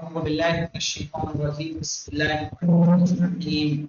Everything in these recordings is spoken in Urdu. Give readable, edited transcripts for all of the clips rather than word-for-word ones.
أعوذ بالله من الشيطان الرجيم بسم الله الرحمن الرحيم।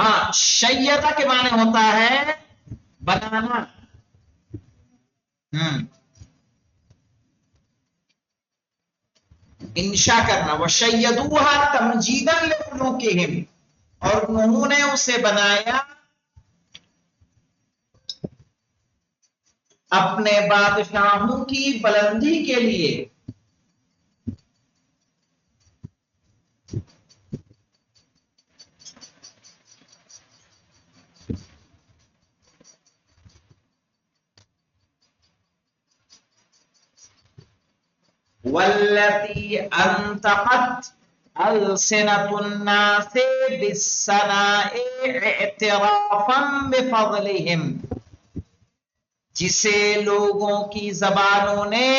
ہاں شیدہ کے معنی ہوتا ہے بنانا. انشا کرنا. وشیدوها تمجیدا لملوکہم، اور انہوں نے اسے بنایا اپنے بادشاہوں کی بلندی کے لیے. والتي انطقت السنة الناس بالثناء اعترافا بفضلهم، جسے لوگوں کی زبانوں نے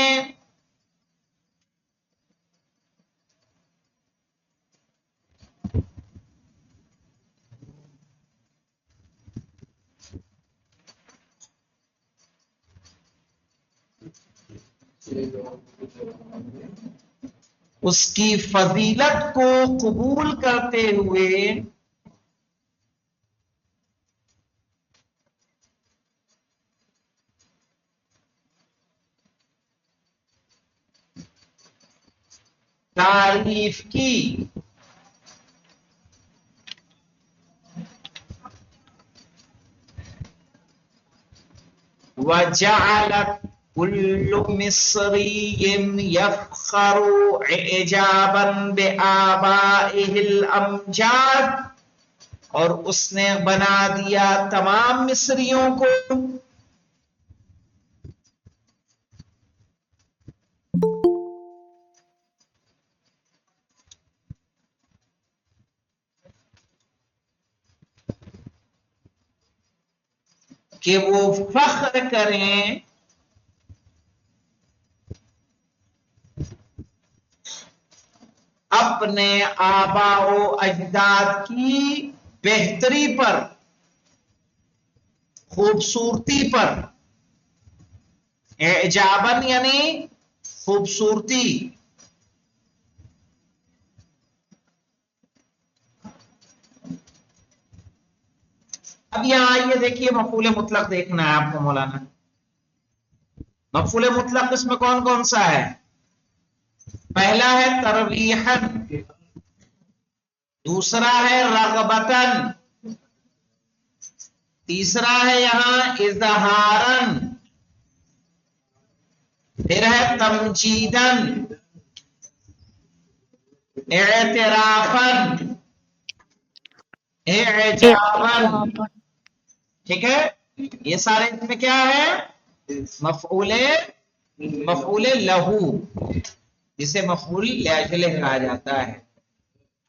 اس کی فضیلت کو قبول کرتے ہوئے تعریف کی. وجعلت كل مصري يفخر اعجابا بآبائه الامجاد، اور اس نے بنا دیا تمام مصریوں کو کہ وہ فخر کریں اپنے آبا و اجداد کی بہتری پر، خوبصورتی پر. اعجاباً یعنی خوبصورتی. اب یہاں آئیے دیکھیے مفعول مطلق دیکھنا ہے آپ کو مولانا. مفعول مطلق اس میں کون کون سا ہے؟ پہلا ہے ترویحاً، دوسرا ہے رغبتاً، تیسرا ہے یہاں اظہاراً، پھر ہے تمجیداً، اعترافاً، اعجاباً. ٹھیک ہے، یہ سارے اس میں کیا ہے؟ مفعول لہو، جسے مفعول لاجلہ کہا جاتا ہے.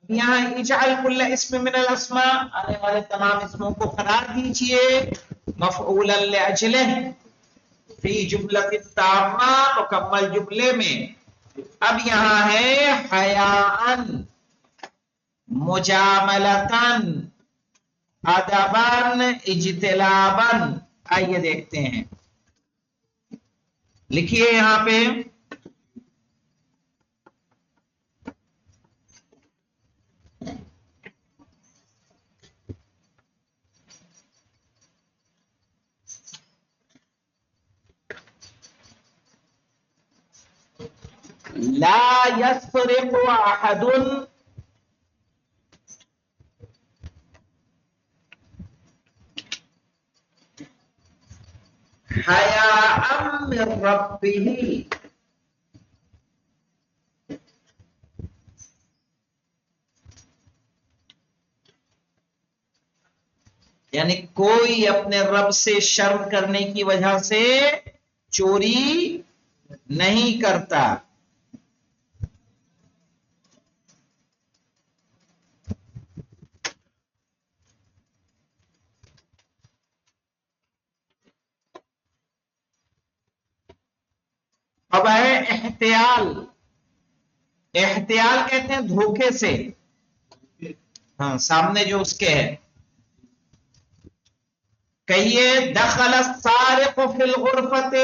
یہاں اجعل کل اسم من الاسماء، آنے والے تمام اسموں کو قرار دیجئے مفعولا لاجلہ فی جملۃ تامہ، مکمل جملے میں. اب یہاں ہے حیاءً، مجاملتاً، ادباً، اجتلاباً. آئیے دیکھتے ہیں، لکھیے یہاں پہ لا يسرق احد حیاء من ربه، یعنی کوئی اپنے رب سے شرم کرنے کی وجہ سے چوری نہیں کرتا. اب ہے احتیال. احتیال کہتے ہیں دھوکے سے، ہاں سامنے جو اس کے ہے. کہیے دخل السارق فی الغرفۃ،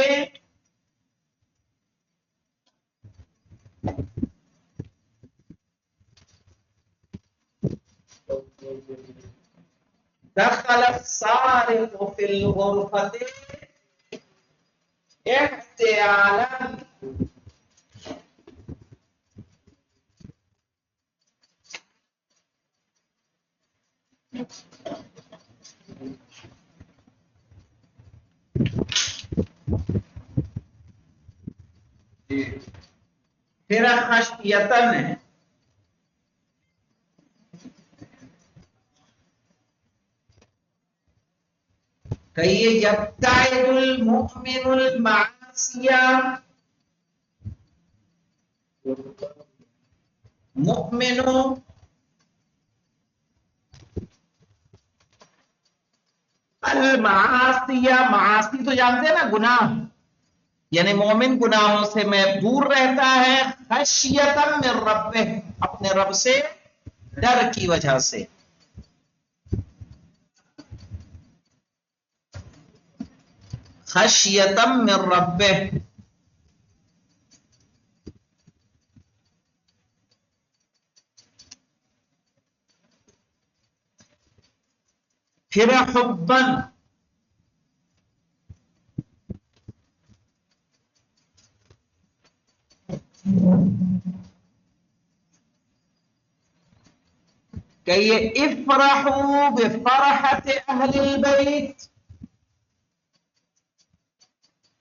دخل السارق في الغرفة احتيالا. پھر خشیتن ہے. کہیے یبتعد المؤمن المعاصیہ، مؤمن المعاصیہ، معاصی تو جانتے ہیں نا گناہ، یعنی مومن گناہوں سے میں دور رہتا ہے، خشیتاً من ربہ، اپنے رب سے ڈر کی وجہ سے. خشیتاً من ربہ. پھر حباً، کہیے افرحوا بفرحت اہل البیت،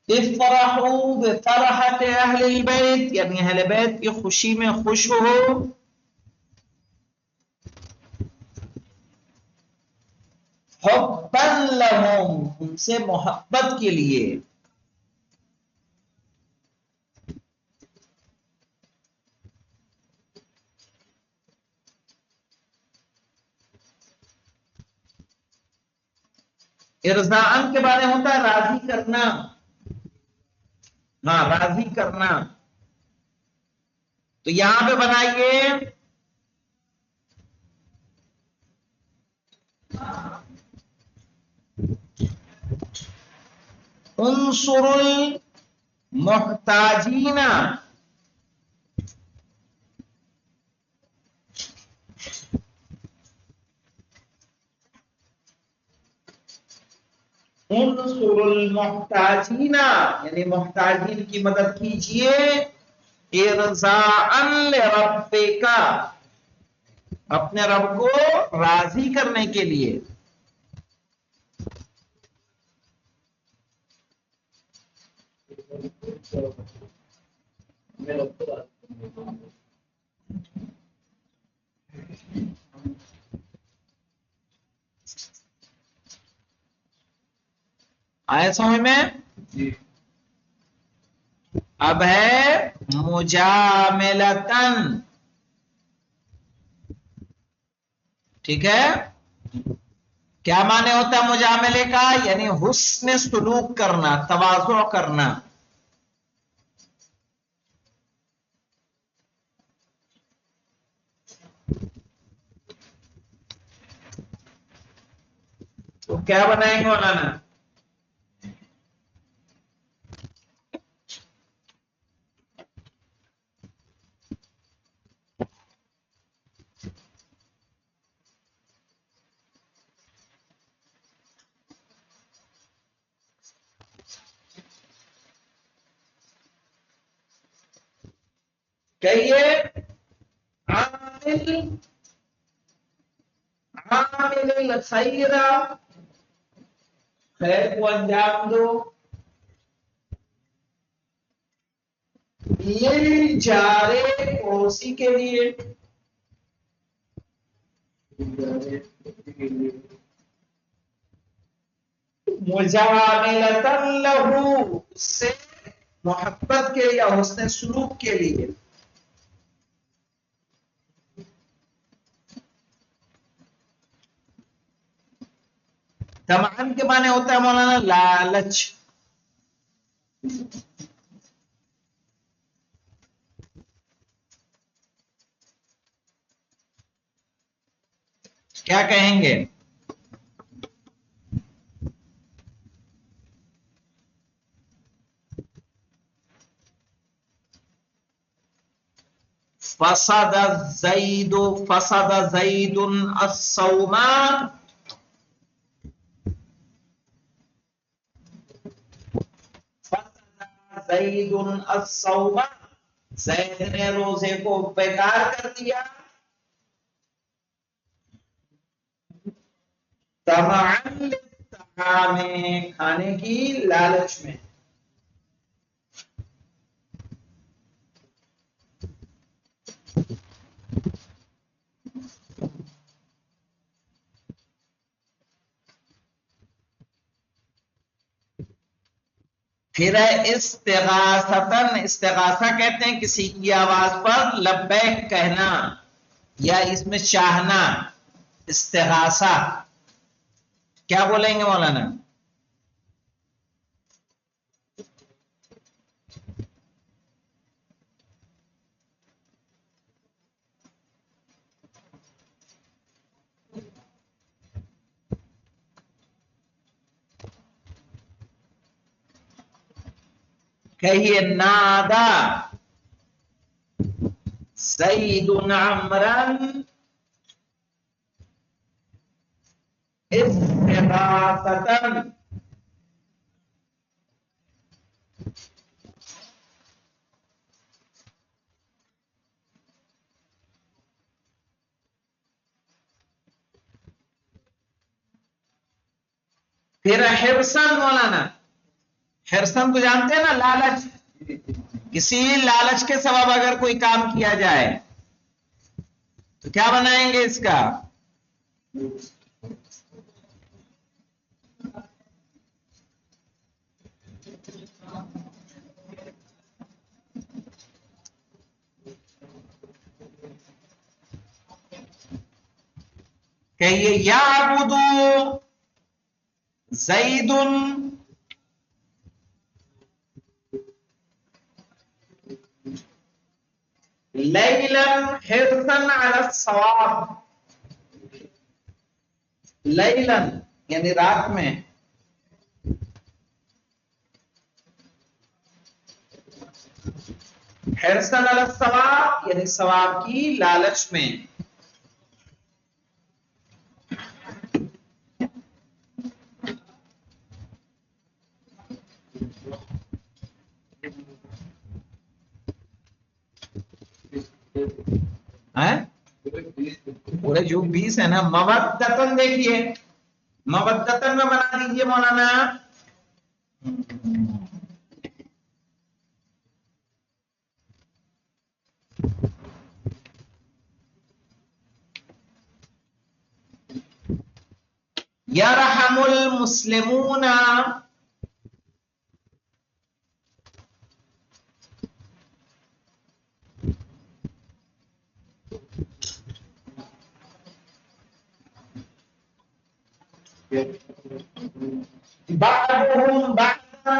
افرحوا بفرحت اہل البیت، یعنی اہل بیت کی خوشی میں خوش ہو. حبا لہم، ان سے محبت کے لیے. ارضاءً کے بارے ہوتا ہے راضی کرنا، ہاں راضی کرنا. تو یہاں پہ بنائیے انصر المحتاجین، انصر المحتاجین، یعنی محتاجین کی مدد کیجئے. ارضاءً لربک، اپنے رب کو راضی کرنے کے لیے. آئے سمجھ میں؟ اب ہے مجاملتن، ٹھیک ہے. کیا معنی ہوتا ہے مجاملے کا؟ یعنی حسن سلوک کرنا، تواضع کرنا. تو کیا بنائیں گے مولانا؟ کہیے عامل الخیر، خیر کو انجام دو. یہ جارے پڑوسی کے لیے، مجاملتن لہو، سے محبت کے یا حسن سلوک کے لیے. طمعاً کے معنی ہوتا ہے مولانا لالچ. کیا کہیں گے؟ فسد زید الصوم، زید الصوم، زید نے روزے کو بیکار کر دیا، طمعا للطعام، کھانے کی لالچ میں. پھر ہے استغاثتن، استغاثہ کہتے ہیں کسی کی آواز پر لبیک کہنا یا اس میں چاہنا. استغاثہ کیا بولیں گے مولانا؟ کہیے نادا زید عمرن استغاثتن. پھر حرصن مولانا، حرصن تو جانتے ہیں نا، لالچ. کسی لالچ کے سبب اگر کوئی کام کیا جائے تو کیا بنائیں گے اس کا؟ کہیے یعبدو زید لیلا حرصا علی الصواب. لیلا یعنی رات میں، حرصا علی الصواب یعنی ثواب کی لالچ میں. پورے جو 20 ہے نا. مودتن دیکھیے، مودتن میں بنا دیجیے مولانا. یرحم المسلمون، بعضهم بعضا،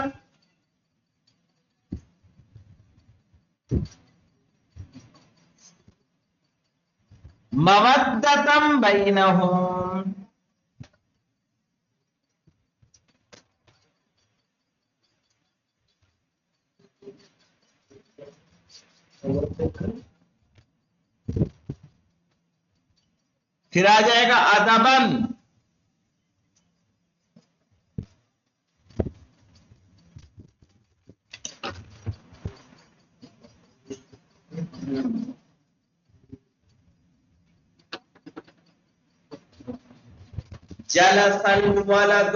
مودتم بینہم. پھر آ جائے گا ادبن، جلس الولد،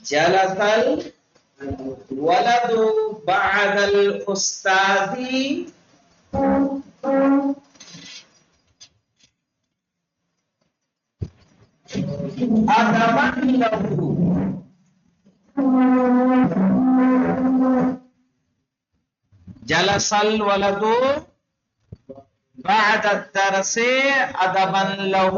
جلس الولد بعد الاستاذ ادبا له. جلس الولد بعد الدرس ادبا له.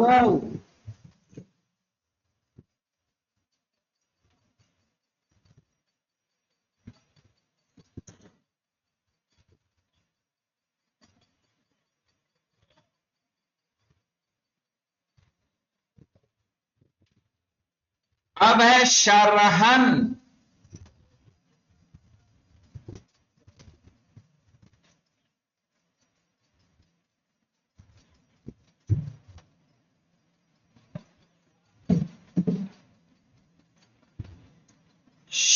اب ہے شرحن،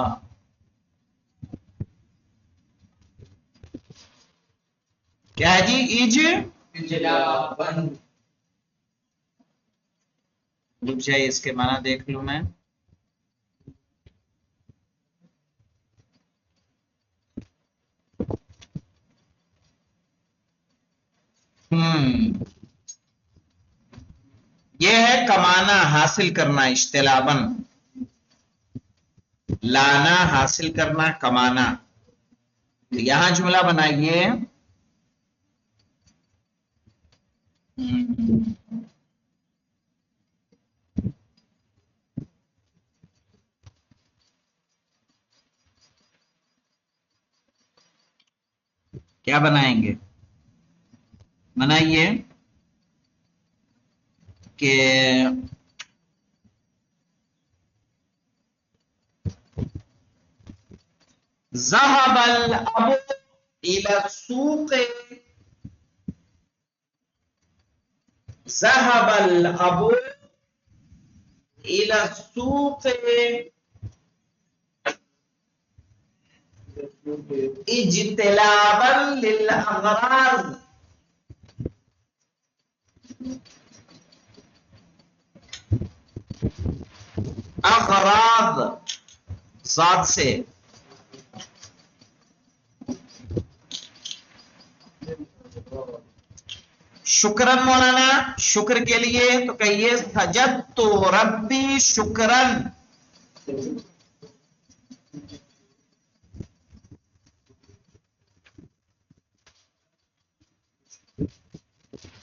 ہاں کیا ہے جی؟ اجلابن رک جائے اس کے معنی دیکھ لوں میں. یہ ہے کمانا، حاصل کرنا، اجتلابن. لانا حاصل کرنا، کمانا. تو یہاں جملہ بنائیے. کیا بنائیں گے؟ بنائیے کہ ذهب الأب إلى السوق. ذهب الأب إلى السوق اجتلابا للأغراض. اغراض ذات سے. شکرن مولانا، شکر کے لیے تو کہیے سجدت ربی شکرن.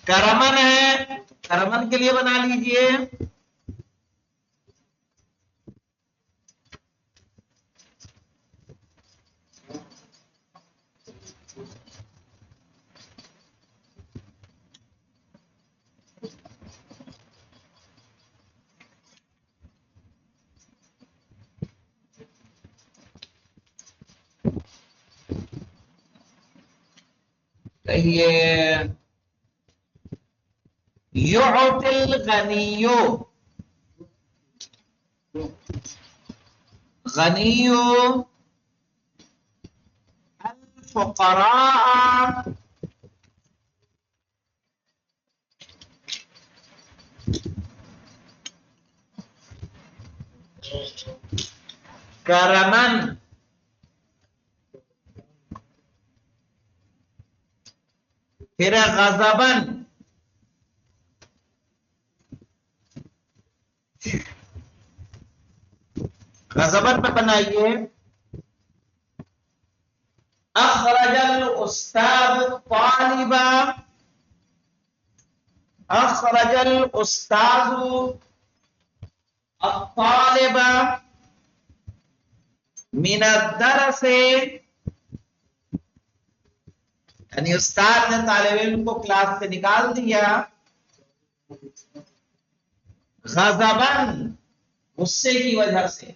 کرمن ہے، کرمن کے لیے بنا لیجئے کہیے یعطی الغنی، غنی الفقراء کرمن. پھر غضبن، غضبن پہ بنائیے اخرج الاستاذ طالبا. اخرج الاستاذ الطالب من الدرس، یعنی استاد نے طالب علم کو کلاس سے نکال دیا. غضبن غصے کی وجہ سے.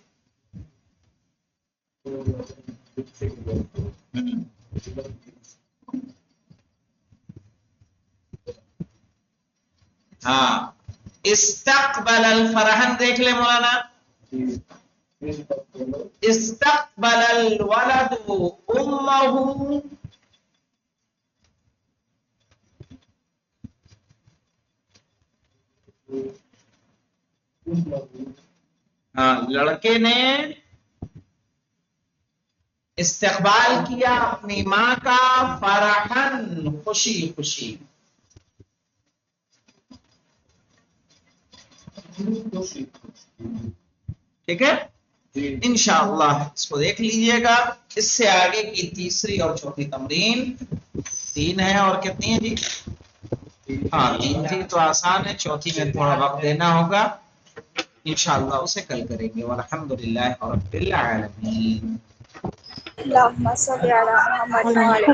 ہاں استقبل الفرحن دیکھ لے مولانا. استقبل الولد امه، ہاں لڑکے نے استقبال کیا اپنی ماں کا فرحن خوشی خوشی. ٹھیک ہے انشاءاللہ اس کو دیکھ لیجئے گا. اس سے آگے کی تیسری اور چوتھی تمرین 3 ہے اور کتنی ہے جی؟ ہاں 3 تھی تو آسان ہے، چوتھی میں تھوڑا وقت دینا ہوگا. انشاءاللہ اسے کل کریں گے. والحمدللہ رب العالمین. اللهم صل على محمد وعلى